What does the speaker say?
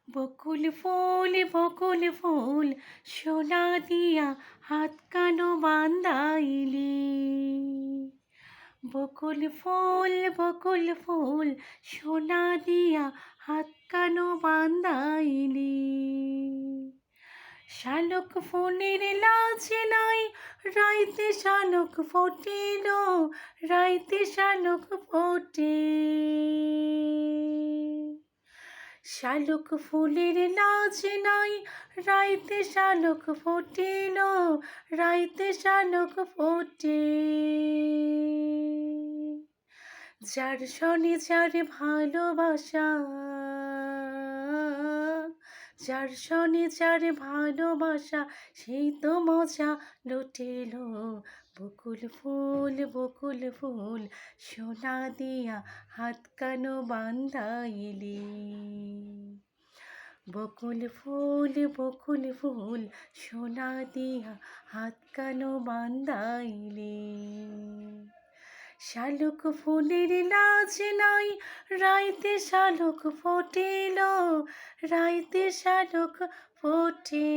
বকুল ফুল সোনা দিয়া হাত কানো বান্ধাইলি। বকুল ফুল সোনা দিয়া হাত কানো বান্ধাইলি। শালুক ফুলের লাজ নাই, রাইতে শালুক ফোটিল, রাইতে শালুক ফোটে। শালুক ফুলের লাজ নাই, রাইতে শালুক ফোটিল, রাইতে শালুক ফোটে। যার সনে যার ভালোবাসা, যার সনে যার ভালোবাসা, সেই তো মজা লুটিল। বকুল ফুল সোনা দিয়া হাত কানো বান্ধাইলি। বকুল ফুল সোনা দিয়া হাত কানো বান্ধাইলি। শালুক ফুলের লাজ নাই, রাইতে শালুক ফোটিল, রাইতে শালুক ফোটে।